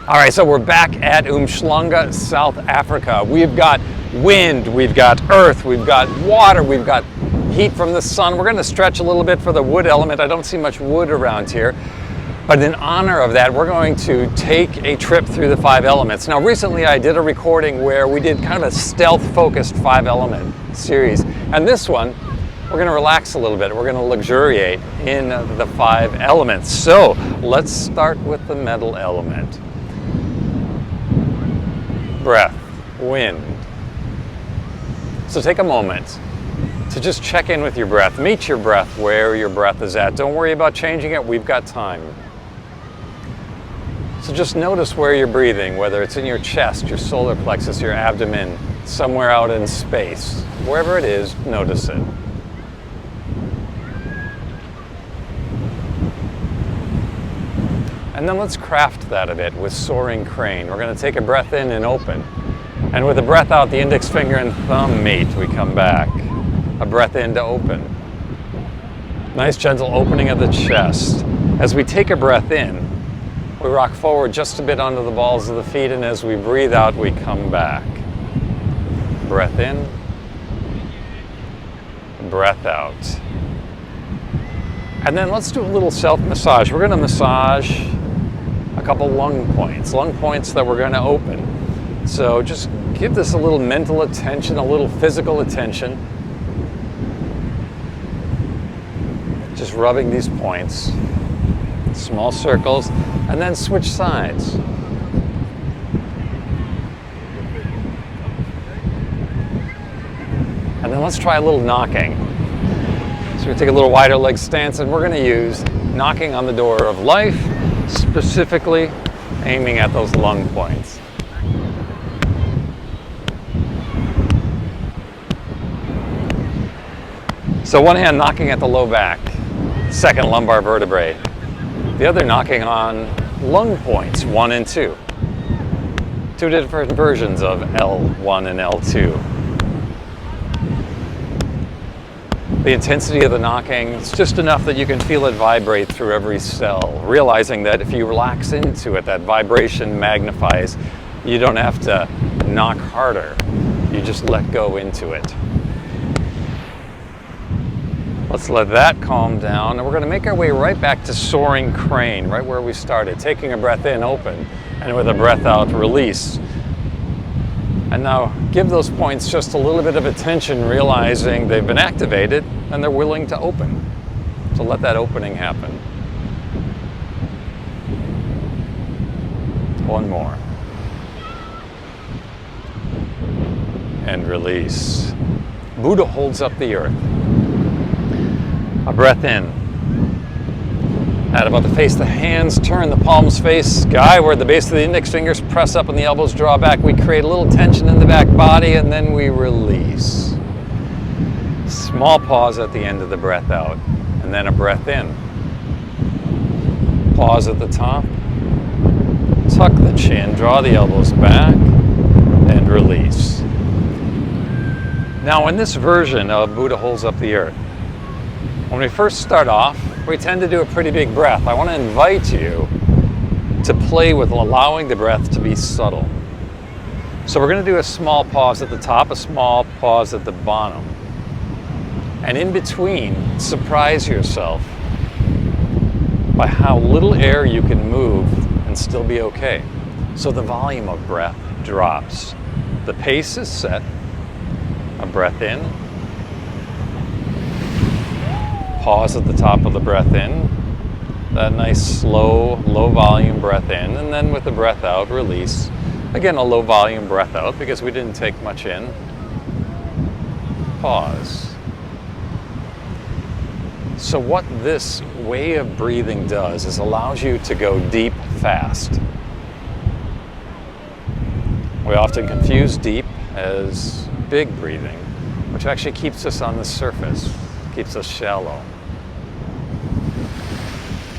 All right, so we're back at Umhlanga, South Africa. We've got wind, we've got earth, we've got water, we've got heat from the sun. We're going to stretch a little bit for the wood element. I don't see much wood around here. But in honor of that, we're going to take a trip through the 5 elements. Now, recently I did a recording where we did kind of a stealth-focused 5-element series. And this one, we're going to relax a little bit. We're going to luxuriate in the 5 elements. So let's start with the metal element. Breath, wind. So take a moment to just check in with your breath. Meet your breath where your breath is at. Don't worry about changing it. We've got time. So just notice where you're breathing, whether it's in your chest, your solar plexus, your abdomen, somewhere out in space. Wherever it is, notice it. And then let's craft that a bit with soaring crane. We're going to take a breath in and open. And with a breath out, the index finger and thumb meet, we come back. A breath in to open. Nice gentle opening of the chest. As we take a breath in, we rock forward just a bit onto the balls of the feet, and as we breathe out, we come back. Breath in, breath out. And then let's do a little self-massage. We're going to massage a couple lung points that we're going to open. So just give this a little mental attention, a little physical attention. Just rubbing these points, small circles, and then switch sides. And then let's try a little knocking. So we take a little wider leg stance, and we're going to use knocking on the door of life, specifically aiming at those lung points. So one hand knocking at the low back, second lumbar vertebrae. The other knocking on lung points 1 and 2. 2 different versions of L1 and L2. The intensity of the knocking is just enough that you can feel it vibrate through every cell, realizing that if you relax into it, that vibration magnifies. You don't have to knock harder. You just let go into it. Let's let that calm down, and we're going to make our way right back to soaring crane, right where we started. Taking a breath in, open, and with a breath out, release. And now give those points just a little bit of attention, realizing they've been activated and they're willing to open. So let that opening happen. One more. And release. Buddha holds up the earth. A breath in. At about the face, the hands turn, the palms face skyward, the base of the index fingers press up and the elbows draw back. We create a little tension in the back body, and then we release. Small pause at the end of the breath out, and then a breath in. Pause at the top. Tuck the chin, draw the elbows back, and release. Now in this version of Buddha holds up the earth, when we first start off, we tend to do a pretty big breath. I want to invite you to play with allowing the breath to be subtle. So we're going to do a small pause at the top, a small pause at the bottom. And in between, surprise yourself by how little air you can move and still be okay. So the volume of breath drops. The pace is set. A breath in. Pause at the top of the breath in, that nice slow, low volume breath in, and then with the breath out, release. Again, a low volume breath out because we didn't take much in. Pause. So what this way of breathing does is allows you to go deep fast. We often confuse deep as big breathing, which actually keeps us on the surface, keeps us shallow.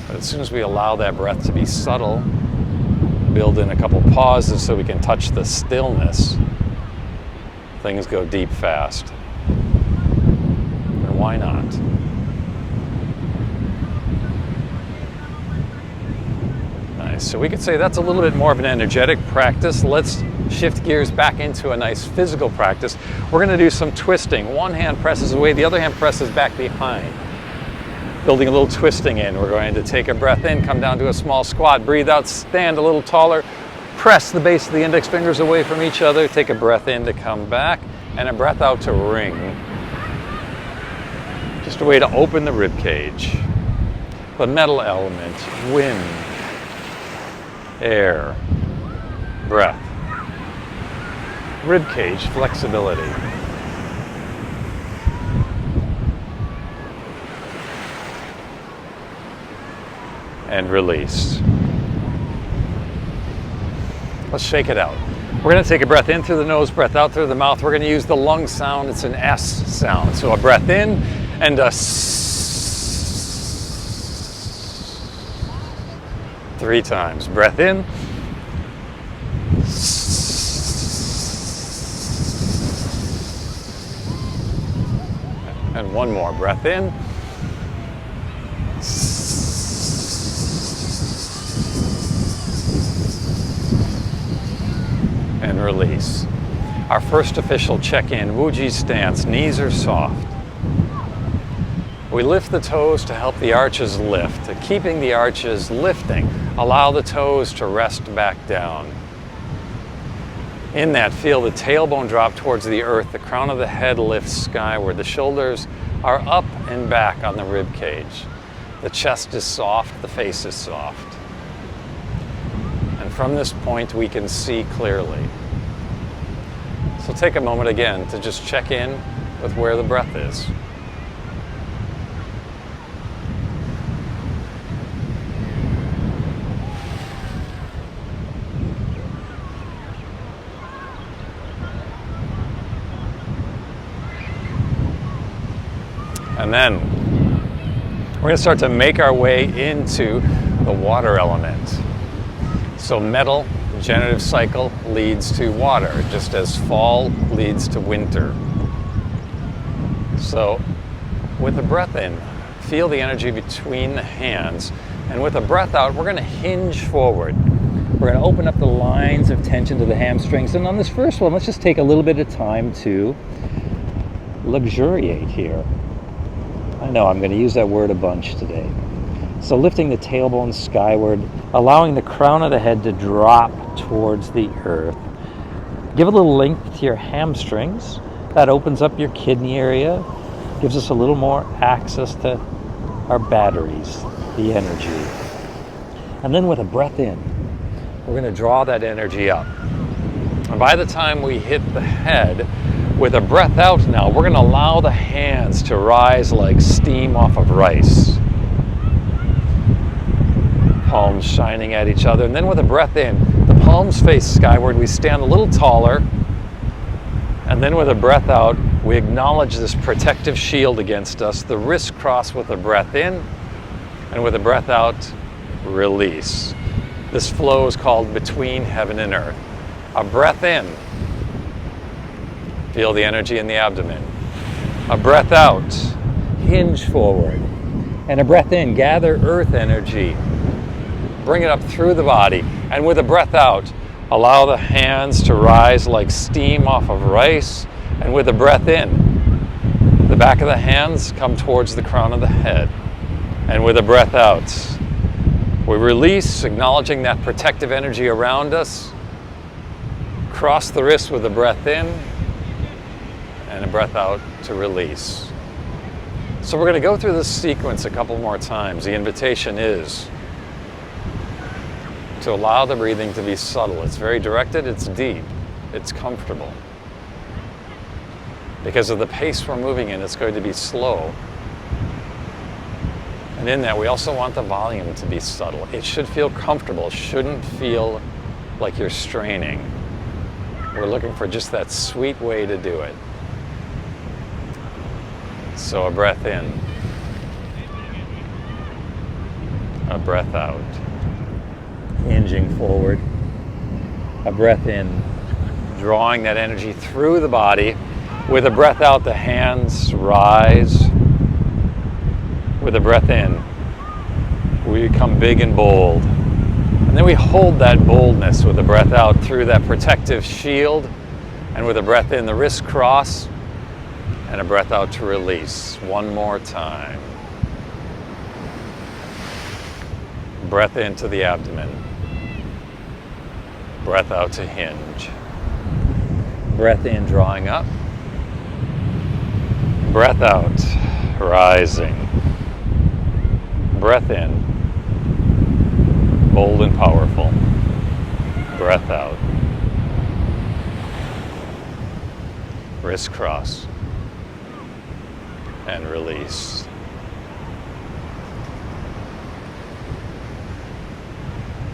But as soon as we allow that breath to be subtle, build in a couple pauses so we can touch the stillness, things go deep fast. And why not? exercise. So we could say that's a little bit more of an energetic practice. Let's shift gears back into a nice physical practice. We're going to do some twisting. One hand presses away, the other hand presses back behind. Building a little twisting in. We're going to take a breath in, come down to a small squat, breathe out, stand a little taller, press the base of the index fingers away from each other, take a breath in to come back, and a breath out to ring. Just a way to open the rib cage. The metal element, wind, air, breath. Rib cage flexibility. And release. Let's shake it out. We're going to take a breath in through the nose, breath out through the mouth. We're going to use the lung sound. It's an S sound. So a breath in and a S. 3 times. Breath in. And one more. Breath in. And release. Our first official check-in, Wuji stance. Knees are soft. We lift the toes to help the arches lift. Keeping the arches lifting, allow the toes to rest back down. In that, feel the tailbone drop towards the earth. The crown of the head lifts skyward. The shoulders are up and back on the rib cage. The chest is soft, the face is soft. And from this point, we can see clearly. So take a moment again to just check in with where the breath is. And then we're going to start to make our way into the water element. So metal, generative cycle leads to water, just as fall leads to winter. So with the breath in, feel the energy between the hands. And with a breath out, we're going to hinge forward. We're going to open up the lines of tension to the hamstrings. And on this first one, let's just take a little bit of time to luxuriate here. I know I'm going to use that word a bunch today. So lifting the tailbone skyward, allowing the crown of the head to drop towards the earth. Give a little length to your hamstrings. That opens up your kidney area, gives us a little more access to our batteries, the energy. And then with a breath in, we're going to draw that energy up. And by the time we hit the head, with a breath out now, we're going to allow the hands to rise like steam off of rice. Palms shining at each other. And then with a breath in, the palms face skyward. We stand a little taller. And then with a breath out, we acknowledge this protective shield against us. The wrists cross with a breath in. And with a breath out, release. This flow is called between heaven and earth. A breath in. Feel the energy in the abdomen. A breath out, hinge forward. And a breath in, gather earth energy. Bring it up through the body. And with a breath out, allow the hands to rise like steam off of rice. And with a breath in, the back of the hands come towards the crown of the head. And with a breath out, we release, acknowledging that protective energy around us. Cross the wrists with a breath in. And a breath out to release. So we're going to go through this sequence a couple more times. The invitation is to allow the breathing to be subtle. It's very directed, it's deep, it's comfortable. Because of the pace we're moving in, it's going to be slow. And in that, we also want the volume to be subtle. It should feel comfortable. It shouldn't feel like you're straining. We're looking for just that sweet way to do it. So a breath in, a breath out, hinging forward, a breath in, drawing that energy through the body. With a breath out, the hands rise. With a breath in, we become big and bold. And then we hold that boldness with the breath out through that protective shield, and with a breath in, the wrist cross, and a breath out to release. One more time. Breath into the abdomen. Breath out to hinge. Breath in, drawing up. Breath out, rising. Breath in, bold and powerful. Breath out. Wrist cross. And release.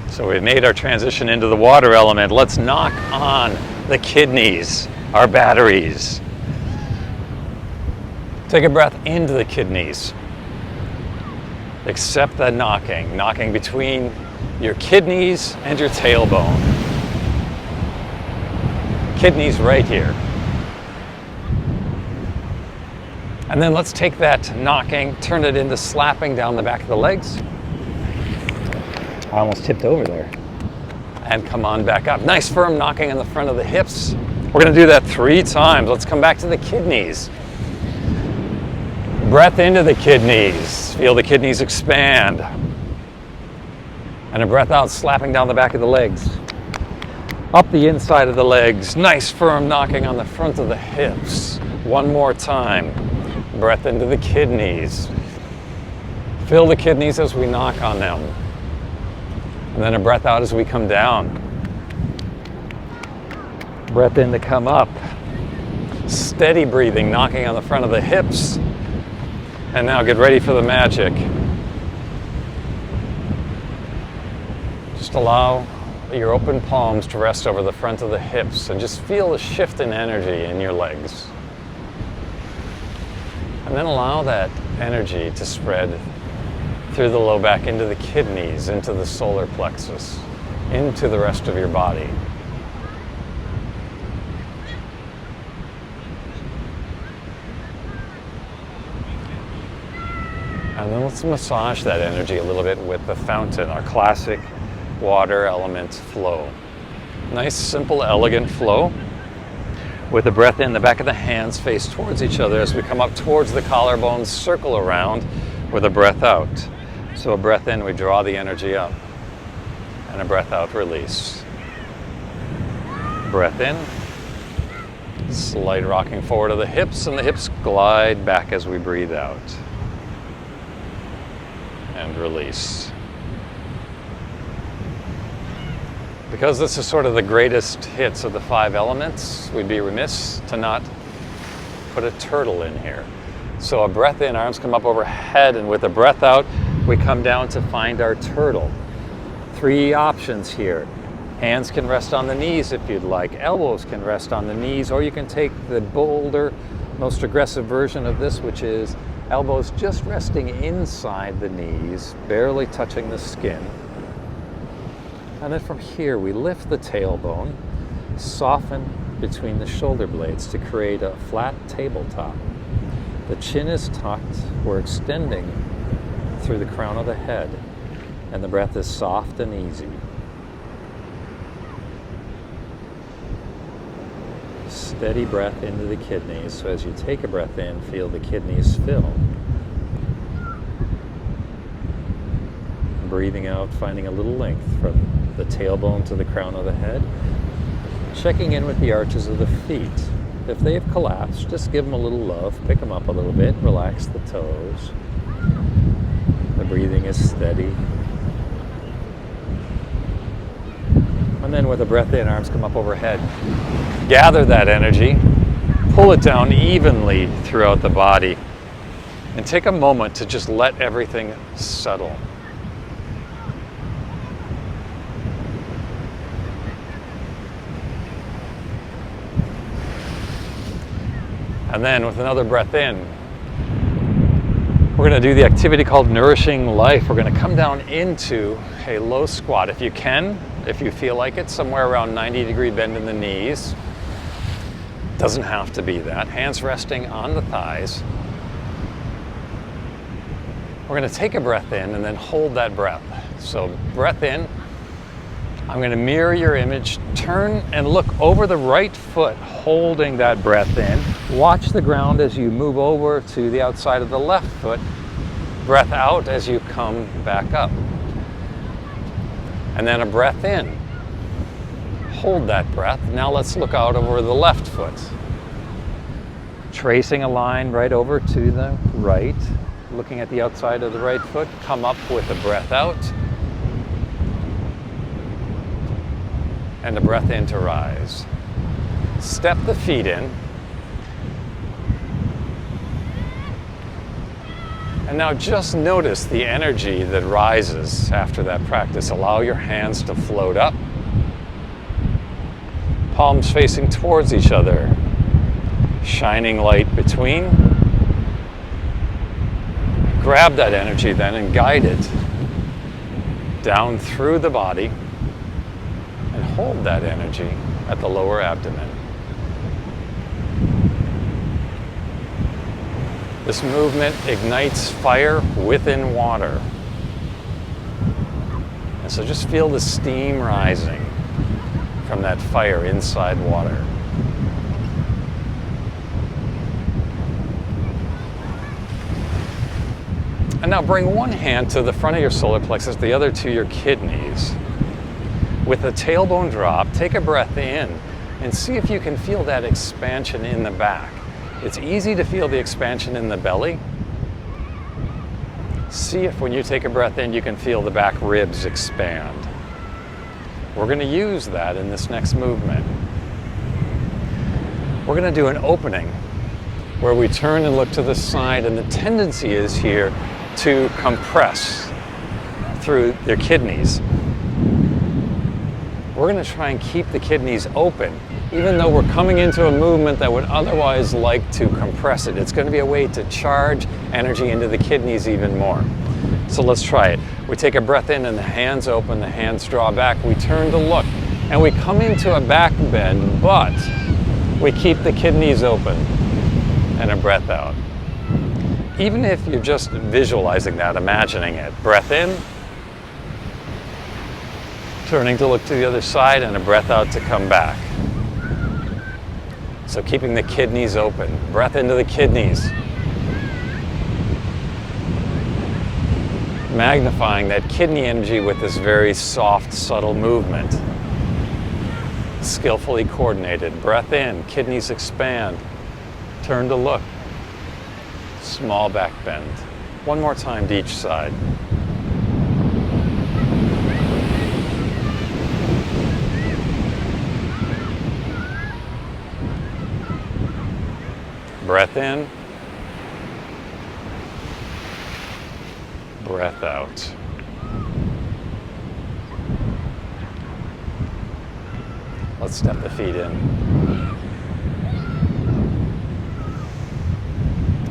So we've made our transition into the water element. Let's knock on the kidneys, our batteries. Take a breath into the kidneys. Accept that knocking between your kidneys and your tailbone. Kidneys right here. And then let's take that knocking, turn it into slapping down the back of the legs. I almost tipped over there. And come on back up. Nice firm knocking on the front of the hips. We're going to do that 3 times. Let's come back to the kidneys. Breath into the kidneys. Feel the kidneys expand. And a breath out, slapping down the back of the legs. Up the inside of the legs. Nice firm knocking on the front of the hips. One more time. Breath into the kidneys. Feel the kidneys as we knock on them. And then a breath out as we come down. Breath in to come up. Steady breathing, knocking on the front of the hips. And now get ready for the magic. Just allow your open palms to rest over the front of the hips and just feel the shift in energy in your legs. And then allow that energy to spread through the low back into the kidneys, into the solar plexus, into the rest of your body. And then let's massage that energy a little bit with the fountain, our classic water element flow. Nice, simple, elegant flow. With the breath in, the back of the hands face towards each other as we come up towards the collarbones, circle around with a breath out. So a breath in, we draw the energy up. And a breath out, release. Breath in. Slight rocking forward of the hips, and the hips glide back as we breathe out. And release. Because this is sort of the greatest hits of the 5 elements, we'd be remiss to not put a turtle in here. So a breath in, arms come up overhead, and with a breath out, we come down to find our turtle. 3 options here. Hands can rest on the knees if you'd like. Elbows can rest on the knees, or you can take the bolder, most aggressive version of this, which is elbows just resting inside the knees, barely touching the skin. And then from here, we lift the tailbone, soften between the shoulder blades to create a flat tabletop. The chin is tucked, we're extending through the crown of the head, and the breath is soft and easy. Steady breath into the kidneys, so as you take a breath in, feel the kidneys fill. Breathing out, finding a little length from the tailbone to the crown of the head. Checking in with the arches of the feet. If they have collapsed, just give them a little love, pick them up a little bit, relax the toes. The breathing is steady. And then with a breath in, arms come up overhead. Gather that energy, pull it down evenly throughout the body, and take a moment to just let everything settle. And then with another breath in, we're going to do the activity called Nourishing Life. We're going to come down into a low squat. If you can, if you feel like it, somewhere around 90-degree bend in the knees. Doesn't have to be that. Hands resting on the thighs. We're going to take a breath in and then hold that breath. So breath in, I'm going to mirror your image, turn and look over the right foot, holding that breath in. Watch the ground as you move over to the outside of the left foot. Breath out as you come back up. And then a breath in. Hold that breath. Now let's look out over the left foot. Tracing a line right over to the right. Looking at the outside of the right foot. Come up with a breath out. And a breath in to rise. Step the feet in. And now just notice the energy that rises after that practice. Allow your hands to float up. Palms facing towards each other. Shining light between. Grab that energy then and guide it down through the body. And hold that energy at the lower abdomen. This movement ignites fire within water. And so just feel the steam rising from that fire inside water. And now bring one hand to the front of your solar plexus, the other to your kidneys. With the tailbone drop, take a breath in and see if you can feel that expansion in the back. It's easy to feel the expansion in the belly. See if when you take a breath in, you can feel the back ribs expand. We're going to use that in this next movement. We're going to do an opening where we turn and look to the side, and the tendency is here to compress through your kidneys. We're going to try and keep the kidneys open, even though we're coming into a movement that would otherwise like to compress it. It's going to be a way to charge energy into the kidneys even more. So let's try it. We take a breath in and the hands open, the hands draw back. We turn to look and we come into a back bend, but we keep the kidneys open and a breath out. Even if you're just visualizing that, imagining it, breath in, turning to look to the other side, and a breath out to come back. So keeping the kidneys open. Breath into the kidneys. Magnifying that kidney energy with this very soft, subtle movement. Skillfully coordinated. Breath in, kidneys expand. Turn to look. Small back bend. One more time to each side. Breath in, breath out. Let's step the feet in.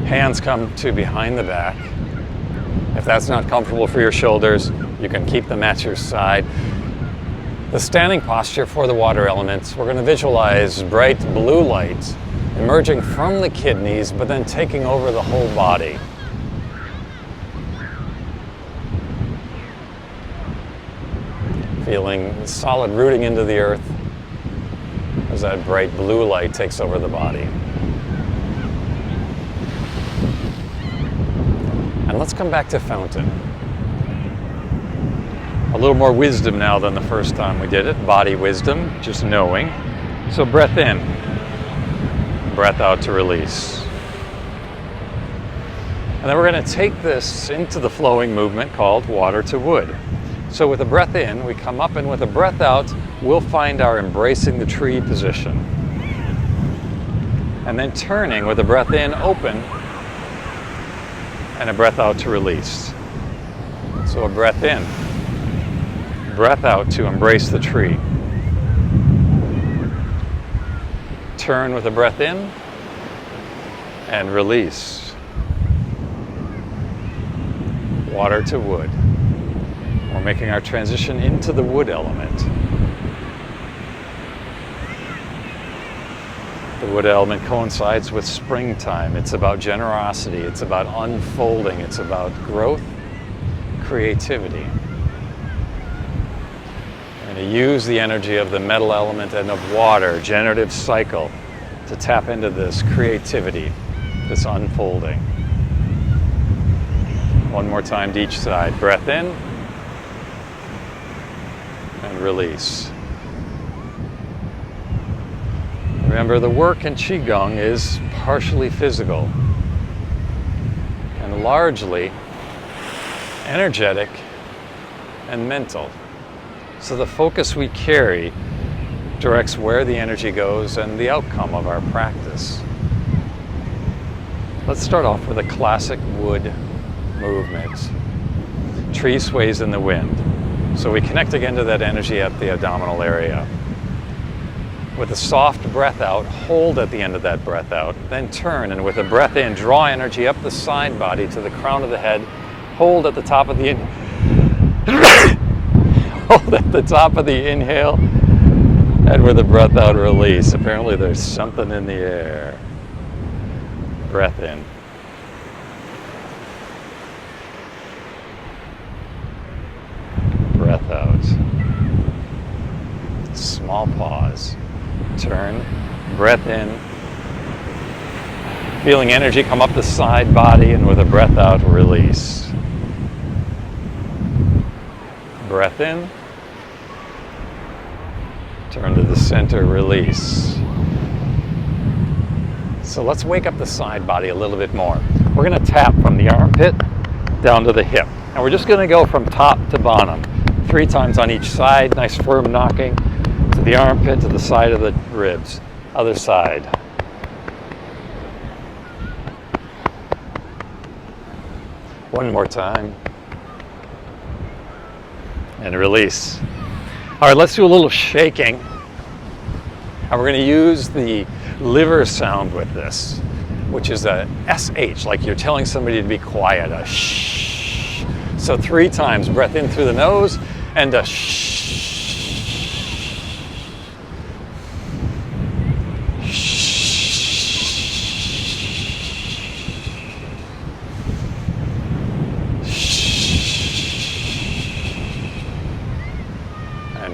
Hands come to behind the back. If that's not comfortable for your shoulders, you can keep them at your side. The standing posture for the water elements, we're going to visualize bright blue light emerging from the kidneys, but then taking over the whole body. Feeling solid rooting into the earth as that bright blue light takes over the body. And let's come back to fountain. A little more wisdom now than the first time we did it. Body wisdom, just knowing. So breath in. Breath out to release. And then we're going to take this into the flowing movement called water to wood. So with a breath in, we come up, and with a breath out, we'll find our embracing the tree position. And then turning with a breath in, open, and a breath out to release. So a breath in, breath out to embrace the tree. Turn with a breath in and release. Water to wood. We're making our transition into the wood element. The wood element coincides with springtime. It's about generosity. It's about unfolding. It's about growth, creativity. And We're going to use the energy of the metal element and of water, generative cycle, to tap into this creativity, this unfolding. One more time to each side. Breath in and release. Remember, the work in Qigong is partially physical and largely energetic and mental. So the focus we carry directs where the energy goes and the outcome of our practice. Let's start off with a classic wood movement. Tree sways in the wind. So we connect again to that energy at the abdominal area. With a soft breath out, hold at the end of that breath out, then turn, and with a breath in, draw energy up the side body to the crown of the head. Hold at the top of the hold at the top of the inhale, and with a breath out, release. Apparently there's something in the air. Breath in. Breath out. Small pause. Turn, breath in, feeling energy come up the side body, and with a breath out, release. Breath in, turn to the center, release. So let's wake up the side body a little bit more. We're going to tap from the armpit down to the hip, and we're just going to go from top to bottom, 3 times on each side, nice firm knocking. To the armpit, to the side of the ribs. Other side. One more time. And release. All right, let's do a little shaking. And we're going to use the liver sound with this, which is a SH, like you're telling somebody to be quiet, a shh. So 3 times, breath in through the nose, and a shh.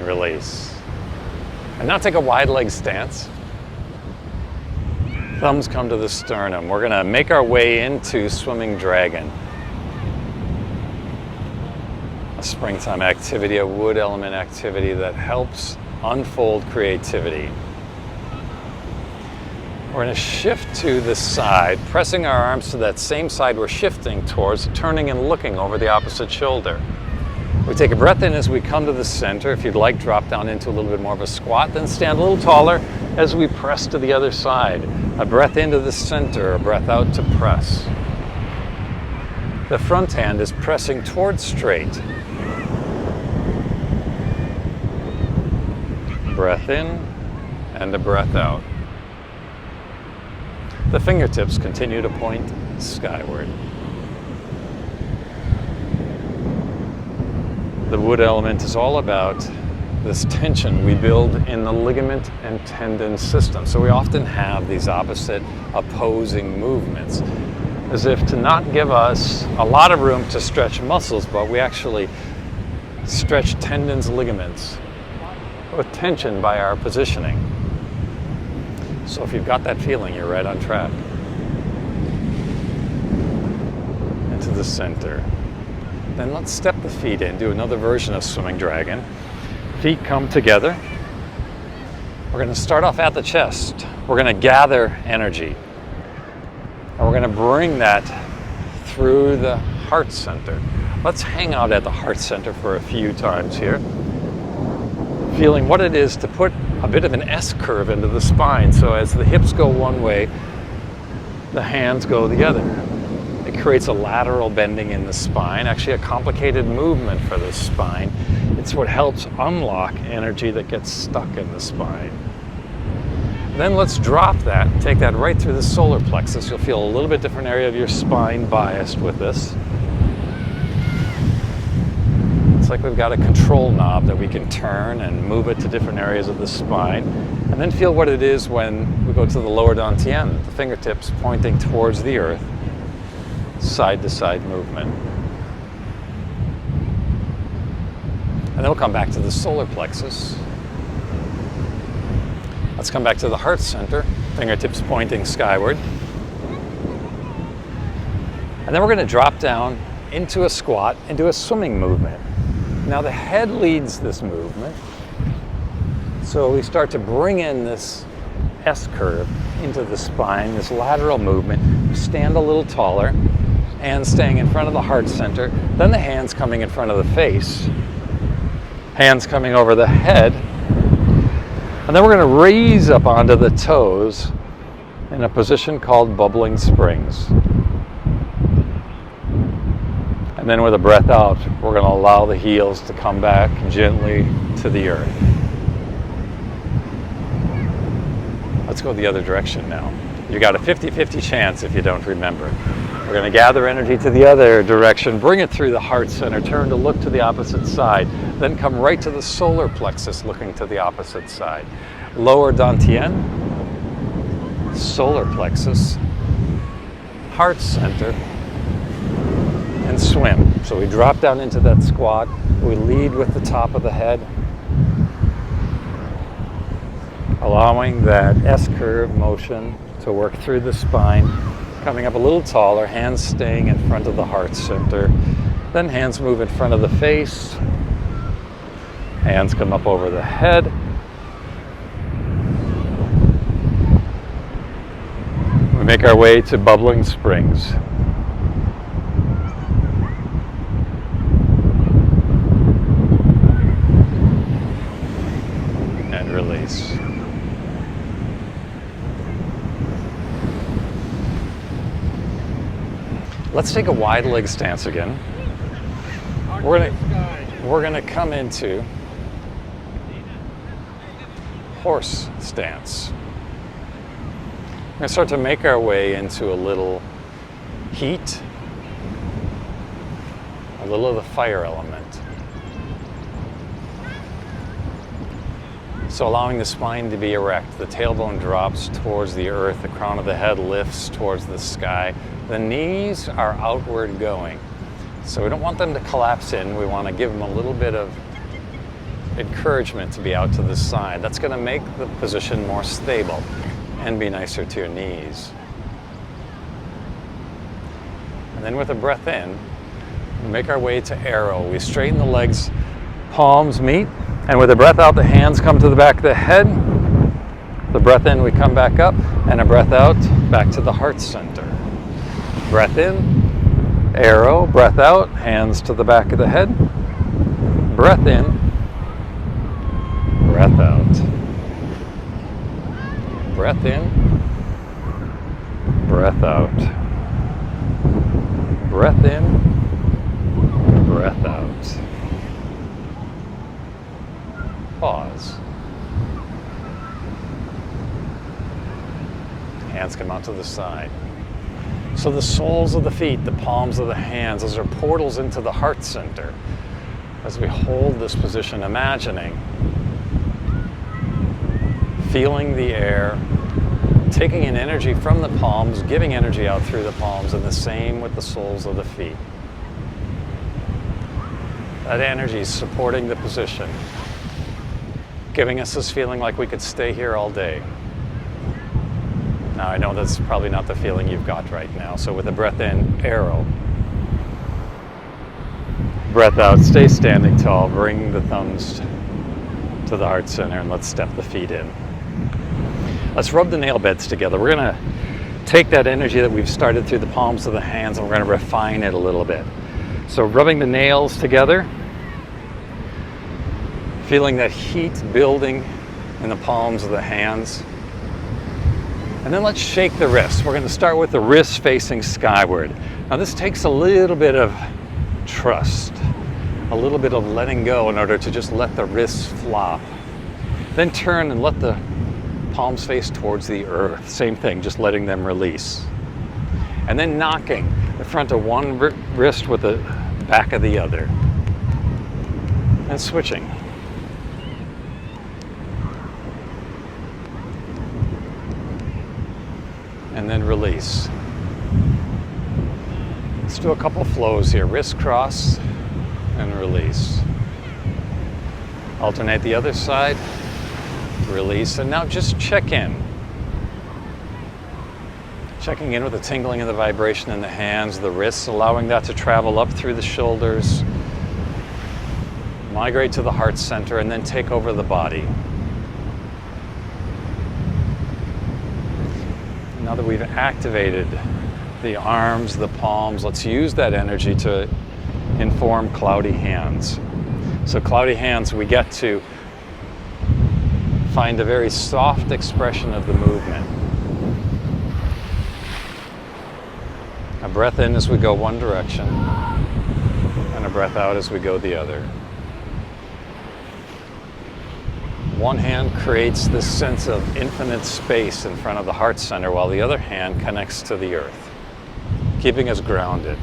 Release. And now take a wide leg stance. Thumbs come to the sternum. We're going to make our way into swimming dragon. A springtime activity, a wood element activity that helps unfold creativity. We're going to shift to the side, pressing our arms to that same side we're shifting towards, turning and looking over the opposite shoulder. We take a breath in as we come to the center. If you'd like, drop down into a little bit more of a squat, then stand a little taller as we press to the other side. A breath into the center, a breath out to press. The front hand is pressing towards straight. Breath in and a breath out. The fingertips continue to point skyward. The wood element is all about this tension we build in the ligament and tendon system. So we often have these opposite opposing movements, as if to not give us a lot of room to stretch muscles, but we actually stretch tendons, ligaments with tension by our positioning. So if you've got that feeling, you're right on track. Into the center. Then let's step the feet in, do another version of swimming dragon. Feet come together. We're going to start off at the chest. We're going to gather energy. And we're going to bring that through the heart center. Let's hang out at the heart center for a few times here. Feeling what it is to put a bit of an S curve into the spine. So as the hips go one way, the hands go the other. It creates a lateral bending in the spine, actually a complicated movement for the spine. It's what helps unlock energy that gets stuck in the spine. Then let's drop that, take that right through the solar plexus. You'll feel a little bit different area of your spine biased with this. It's like we've got a control knob that we can turn and move it to different areas of the spine. And then feel what it is when we go to the lower dantian, the fingertips pointing towards the earth. Side to side movement. And then we'll come back to the solar plexus. Let's come back to the heart center, fingertips pointing skyward. And then we're going to drop down into a squat, into a swimming movement. Now the head leads this movement. So we start to bring in this S-curve into the spine, this lateral movement. Stand a little taller, hands staying in front of the heart center, then the hands coming in front of the face, hands coming over the head, and then we're going to raise up onto the toes in a position called bubbling springs. And then with a breath out, we're going to allow the heels to come back gently to the earth. Let's go the other direction now. You got a 50-50 chance if you don't remember. We're going to gather energy to the other direction, bring it through the heart center, turn to look to the opposite side, then come right to the solar plexus looking to the opposite side. Lower dantian, solar plexus, heart center, and swim. So we drop down into that squat. We lead with the top of the head, allowing that S-curve motion to work through the spine, coming up a little taller, hands staying in front of the heart center, then hands move in front of the face, hands come up over the head, we make our way to bubbling springs. And release. Let's take a wide leg stance again. We're gonna come into horse stance. We're gonna start to make our way into a little heat, a little of the fire element. So allowing the spine to be erect, the tailbone drops towards the earth, the crown of the head lifts towards the sky. The knees are outward going. So we don't want them to collapse in. We want to give them a little bit of encouragement to be out to the side. That's going to make the position more stable and be nicer to your knees. And then with a breath in, we make our way to arrow. We straighten the legs, palms meet. And with a breath out, the hands come to the back of the head. The breath in, we come back up, and a breath out, back to the heart center. Breath in, arrow, breath out, hands to the back of the head. Breath in, breath out. Breath in, breath out. Breath in, breath out. Pause. Hands come out to the side. So the soles of the feet, the palms of the hands, those are portals into the heart center. As we hold this position, imagining, feeling the air, taking in energy from the palms, giving energy out through the palms, and the same with the soles of the feet. That energy is supporting the position, giving us this feeling like we could stay here all day. Now I know that's probably not the feeling you've got right now, so with a breath in, arrow. Breath out, stay standing tall, bring the thumbs to the heart center, and let's step the feet in. Let's rub the nail beds together. We're gonna take that energy that we've started through the palms of the hands and we're gonna refine it a little bit. So rubbing the nails together, feeling that heat building in the palms of the hands. And then let's shake the wrists. We're going to start with the wrists facing skyward. Now this takes a little bit of trust, a little bit of letting go in order to just let the wrists flop. Then turn and let the palms face towards the earth. Same thing, just letting them release. And then knocking the front of one wrist with the back of the other. And switching. And then release. Let's do a couple flows here. Wrist cross and release. Alternate the other side, release, and now just check in. Checking in with the tingling of the vibration in the hands, the wrists, allowing that to travel up through the shoulders, migrate to the heart center, and then take over the body. Now that we've activated the arms, the palms, let's use that energy to inform cloudy hands. So cloudy hands, we get to find a very soft expression of the movement. A breath in as we go one direction, and a breath out as we go the other. One hand creates this sense of infinite space in front of the heart center, while the other hand connects to the earth, keeping us grounded.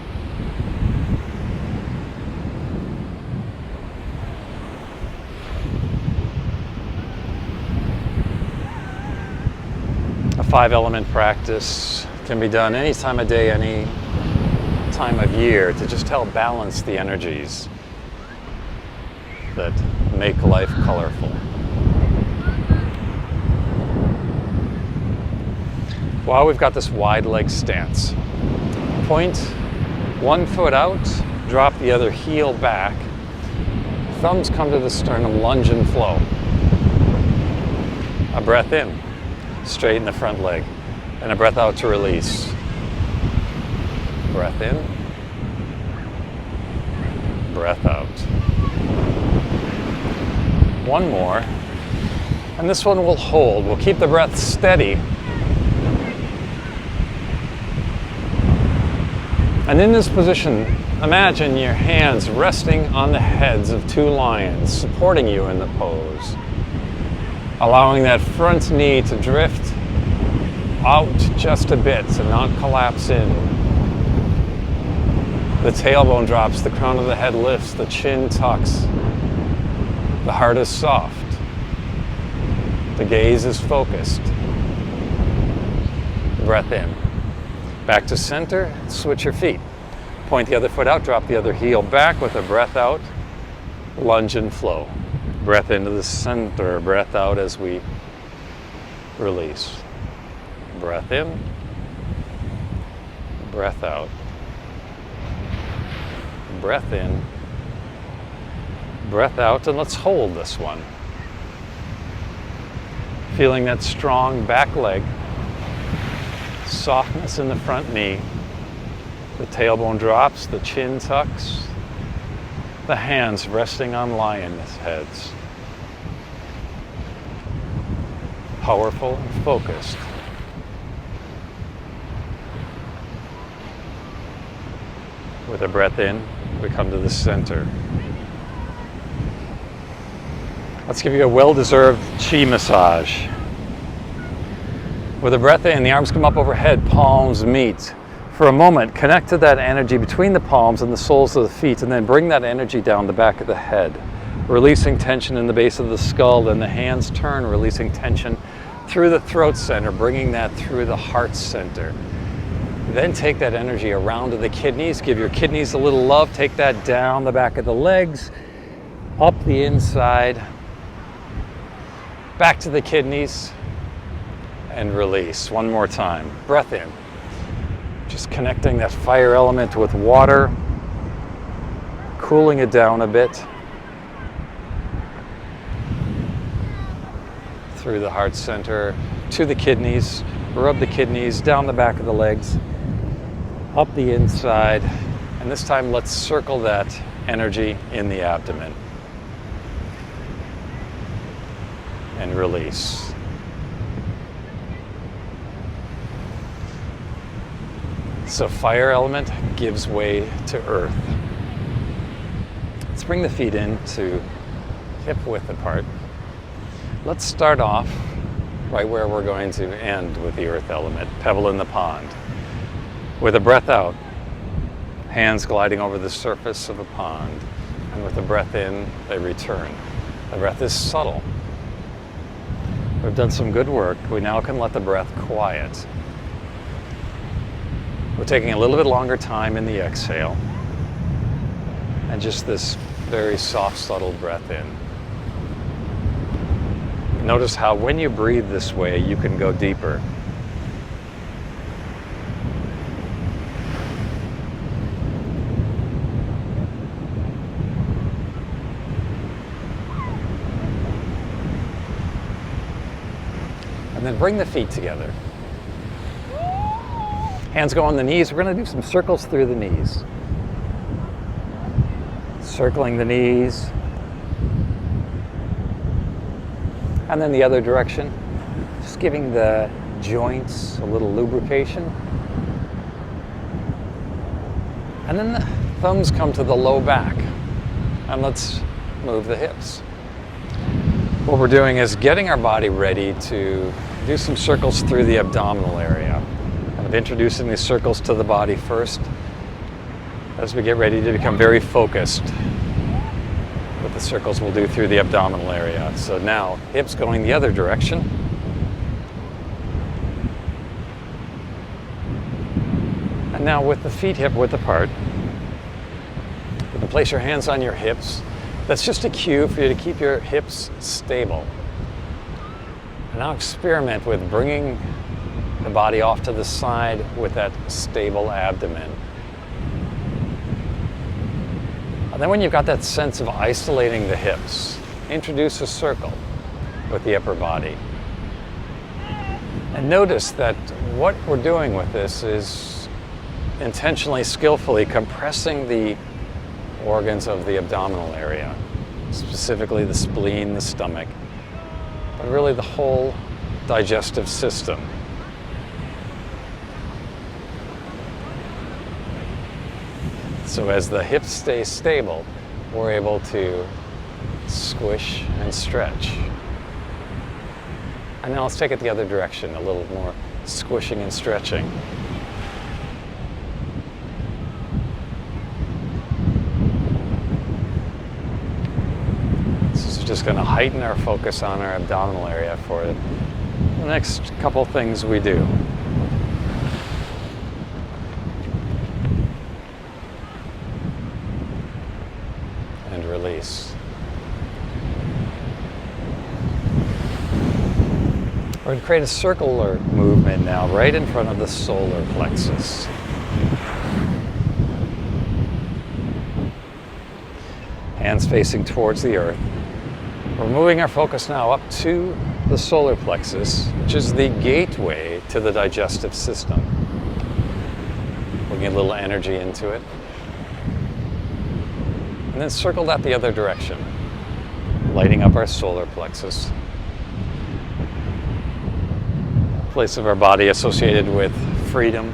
A 5-element practice can be done any time of day, any time of year, to just help balance the energies that make life colorful. While we've got this wide leg stance, point one foot out, drop the other heel back, thumbs come to the sternum, lunge and flow. A breath in, straighten the front leg, and a breath out to release. Breath in, breath out. One more, and this one we'll hold. We'll keep the breath steady. And in this position, imagine your hands resting on the heads of two lions, supporting you in the pose, allowing that front knee to drift out just a bit and not collapse in. The tailbone drops, the crown of the head lifts, the chin tucks, the heart is soft, the gaze is focused. Breath in. Back to center, switch your feet. Point the other foot out, drop the other heel back with a breath out, lunge and flow. Breath into the center, breath out as we release. Breath in, breath out. Breath in, breath out, and let's hold this one. Feeling that strong back leg, softness in the front knee, the tailbone drops, the chin tucks, the hands resting on lion's heads. Powerful and focused. With a breath in, we come to the center. Let's give you a well-deserved Qi massage. With a breath in, the arms come up overhead, palms meet. For a moment, connect to that energy between the palms and the soles of the feet, and then bring that energy down the back of the head, releasing tension in the base of the skull. Then the hands turn, releasing tension through the throat center, bringing that through the heart center. Then take that energy around to the kidneys. Give your kidneys a little love. Take that down the back of the legs, up the inside, back to the kidneys, and release. One more time. Breath in. Just connecting that fire element with water, cooling it down a bit. Through the heart center, to the kidneys. Rub the kidneys, down the back of the legs, up the inside. And this time, let's circle that energy in the abdomen. And release. So fire element gives way to earth. Let's bring the feet in to hip width apart. Let's start off right where we're going to end with the earth element, pebble in the pond. With a breath out, hands gliding over the surface of a pond. And with a breath in, they return. The breath is subtle. We've done some good work. We now can let the breath quiet. We're taking a little bit longer time in the exhale. And just this very soft, subtle breath in. Notice how when you breathe this way, you can go deeper. And then bring the feet together. Hands go on the knees. We're going to do some circles through the knees. Circling the knees. And then the other direction. Just giving the joints a little lubrication. And then the thumbs come to the low back. And let's move the hips. What we're doing is getting our body ready to do some circles through the abdominal area. Kind of introducing these circles to the body first as we get ready to become very focused with the circles we'll do through the abdominal area. So now, hips going the other direction. And now with the feet hip width apart, you can place your hands on your hips. That's just a cue for you to keep your hips stable. And now experiment with bringing the body off to the side with that stable abdomen. And then when you've got that sense of isolating the hips, introduce a circle with the upper body. And notice that what we're doing with this is intentionally, skillfully compressing the organs of the abdominal area, specifically the spleen, the stomach, but really the whole digestive system. So as the hips stay stable, we're able to squish and stretch. And now let's take it the other direction, a little more squishing and stretching. This is just going to heighten our focus on our abdominal area for the next couple things we do. And release. We're going to create a circular movement now right in front of the solar plexus. Hands facing towards the earth. We're moving our focus now up to the solar plexus, which is the gateway to the digestive system. We'll get a little energy into it. And then circle that the other direction, lighting up our solar plexus. Place of our body associated with freedom,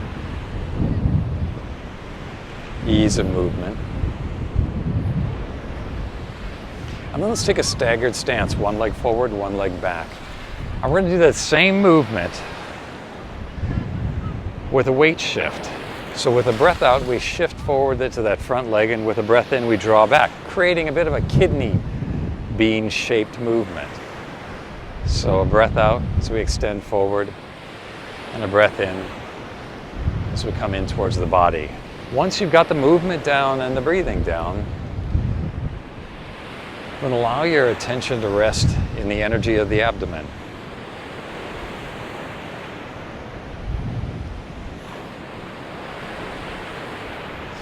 ease of movement. And then let's take a staggered stance, one leg forward, one leg back. And we're going to do that same movement with a weight shift. So with a breath out, we shift forward to that front leg, and with a breath in, we draw back, creating a bit of a kidney bean-shaped movement. So a breath out as we extend forward, and a breath in as we come in towards the body. Once you've got the movement down and the breathing down, then allow your attention to rest in the energy of the abdomen.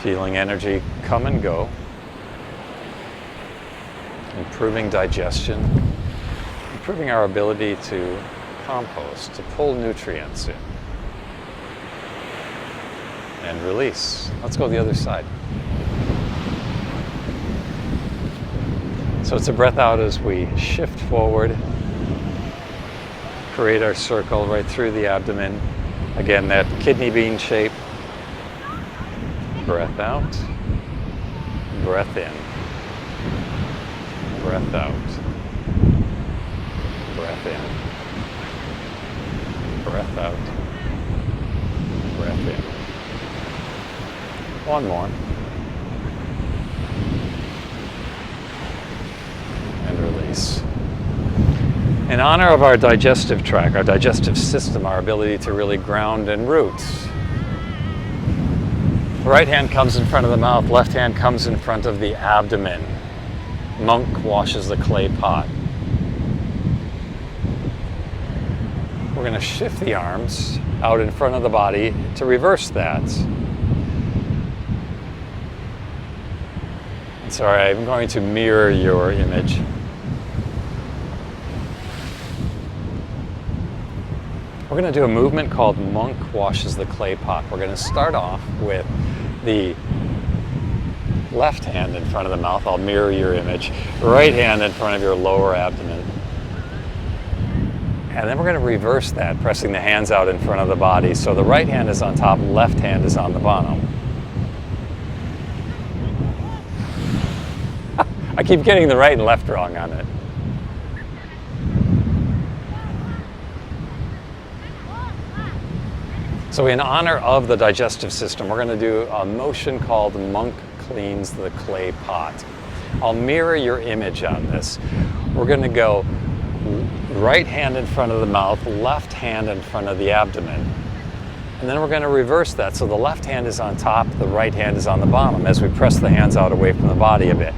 Feeling energy come and go, improving digestion, improving our ability to compost, to pull nutrients in. And release. Let's go the other side. So it's a breath out as we shift forward, create our circle right through the abdomen. Again, that kidney bean shape. Breath out, breath in, breath out, breath in, breath out, breath in. One more. And release. In honor of our digestive tract, our digestive system, our ability to really ground and root, right hand comes in front of the mouth, left hand comes in front of the abdomen. Monk washes the clay pot. we're going to shift the arms out in front of the body to reverse that. And sorry, I'm going to mirror your image. We're going to do a movement called monk washes the clay pot. We're going to start off with the left hand in front of the mouth. I'll mirror your image. Right hand in front of your lower abdomen. And then we're going to reverse that, pressing the hands out in front of the body. So the right hand is on top, left hand is on the bottom. I keep getting the right and left wrong on it. So in honor of the digestive system, we're going to do a motion called monk cleans the clay pot. I'll mirror your image on this. We're going to go right hand in front of the mouth, left hand in front of the abdomen. And then we're going to reverse that. So the left hand is on top, the right hand is on the bottom as we press the hands out away from the body a bit.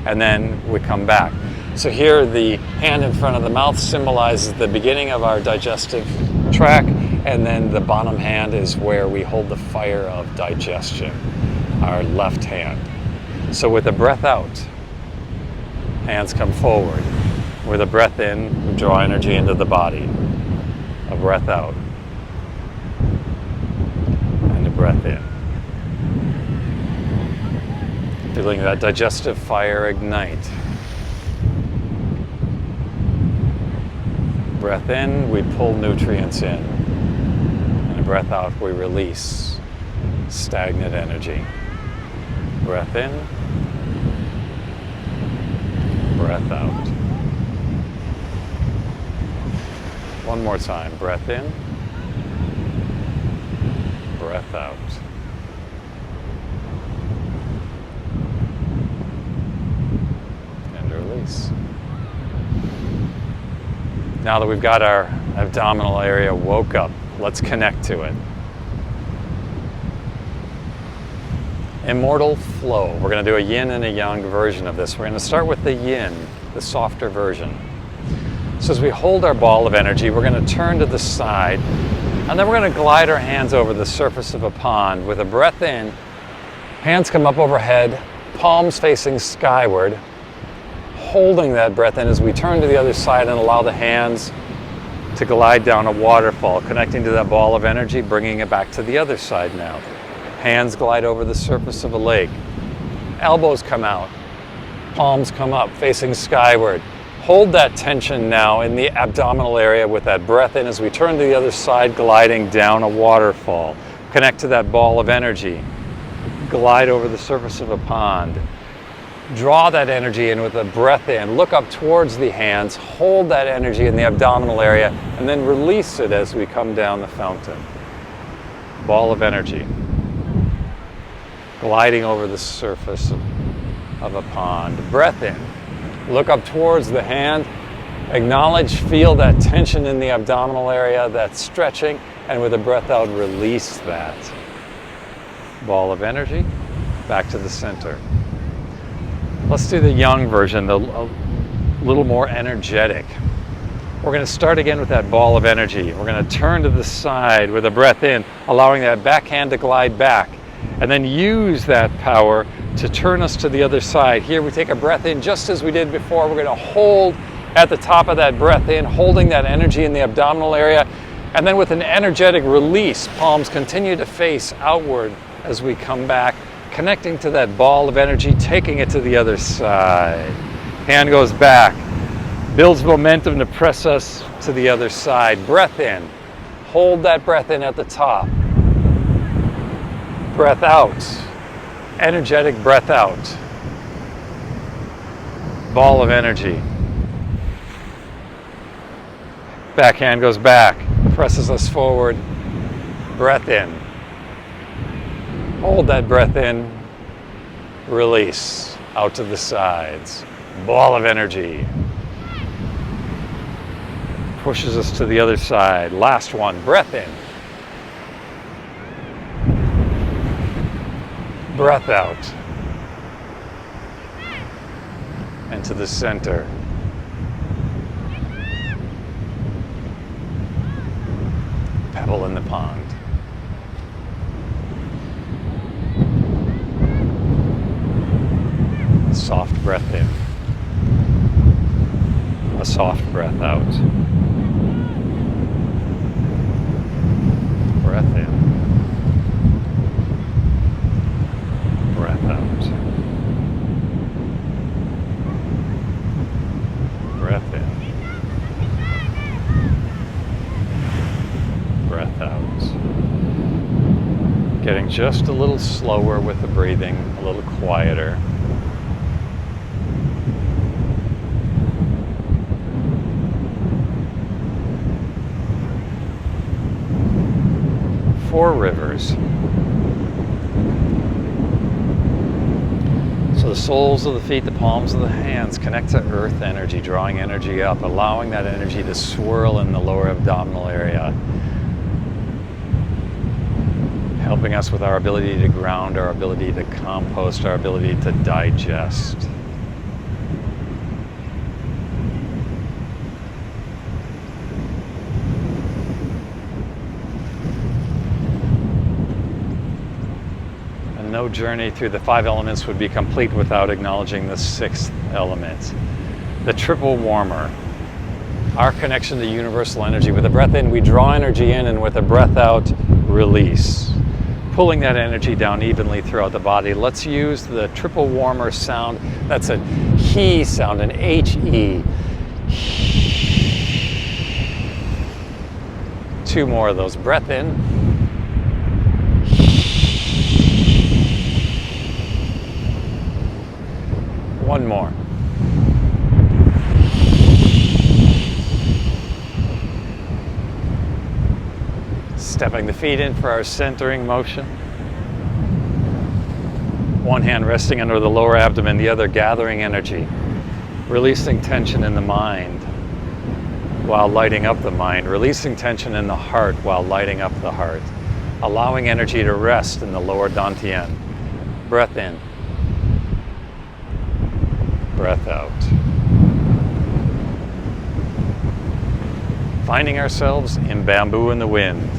And then we come back. So here the hand in front of the mouth symbolizes the beginning of our digestive tract, and then the bottom hand is where we hold the fire of digestion, our left hand. So with the breath out, hands come forward. With a breath in, we draw energy into the body. A breath out. And a breath in. Feeling that digestive fire ignite. Breath in, we pull nutrients in. And a breath out, we release stagnant energy. Breath in. Breath out. One more time. Breath in. Breath out. And release. Now that we've got our abdominal area woke up, let's connect to it. Immortal flow. We're going to do a yin and a yang version of this. We're going to start with the yin, the softer version. So as we hold our ball of energy, we're going to turn to the side, and then we're going to glide our hands over the surface of a pond. With a breath in, hands come up overhead, palms facing skyward, holding that breath in as we turn to the other side and allow the hands to glide down a waterfall, connecting to that ball of energy, bringing it back to the other side now. Hands glide over the surface of a lake. Elbows come out, palms come up, facing skyward. Hold that tension now in the abdominal area with that breath in as we turn to the other side, gliding down a waterfall. Connect to that ball of energy. Glide over the surface of a pond. Draw that energy in with a breath in. Look up towards the hands. Hold that energy in the abdominal area and then release it as we come down the fountain. Ball of energy. Gliding over the surface of a pond. Breath in. Look up towards the hand. Acknowledge, feel that tension in the abdominal area, that stretching, and with a breath out, release that. Ball of energy, back to the center. Let's do the yang version, a little more energetic. We're going to start again with that ball of energy. We're going to turn to the side with a breath in, allowing that back hand to glide back, and then use that power to turn us to the other side. Here we take a breath in just as we did before. We're going to hold at the top of that breath in, holding that energy in the abdominal area, and then with an energetic release, palms continue to face outward as we come back, connecting to that ball of energy, taking it to the other side. Hand goes back, builds momentum to press us to the other side. Breath in. Hold that breath in at the top. Breath out. Energetic breath out. Ball of energy. Back hand goes back, presses us forward. Breath in. Hold that breath in. Release out to the sides. Ball of energy. Pushes us to the other side. Last one. Breath in. Breath out. And to the center. pebble in the pond. A soft breath in. A soft breath out. Breath in. Breath out. Breath in. Breath out. Getting just a little slower with the breathing, a little quieter. Four rivers. So the soles of the feet, the palms of the hands connect to earth energy, drawing energy up, allowing that energy to swirl in the lower abdominal area, helping us with our ability to ground, our ability to compost, our ability to digest. No journey through the 5 elements would be complete without acknowledging the 6th element, the triple warmer, our connection to universal energy. With a breath in, we draw energy in, and with a breath out, release, pulling that energy down evenly throughout the body. Let's use the triple warmer sound. That's a he sound, an H-E. 2 more of those. Breath in. One more. Stepping the feet in for our centering motion. One hand resting under the lower abdomen, the other gathering energy, releasing tension in the mind while lighting up the mind, releasing tension in the heart while lighting up the heart, allowing energy to rest in the lower dantian. Breath in. Breath out. Finding ourselves in bamboo in the wind,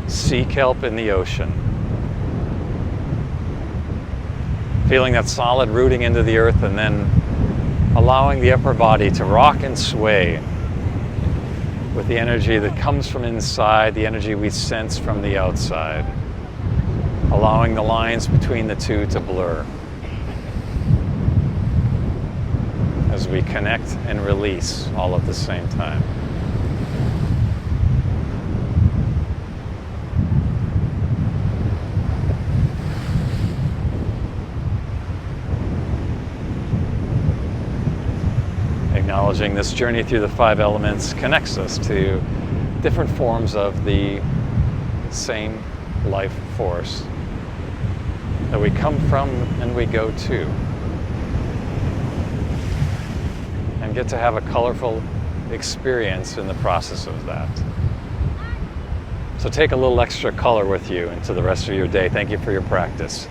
sea kelp in the ocean. Feeling that solid rooting into the earth, and then allowing the upper body to rock and sway with the energy that comes from inside, the energy we sense from the outside. Allowing the lines between the two to blur as we connect and release all at the same time. Acknowledging this journey through the 5 elements connects us to different forms of the same life force that we come from and we go to, and get to have a colorful experience in the process of that. So take a little extra color with you into the rest of your day. Thank you for your practice.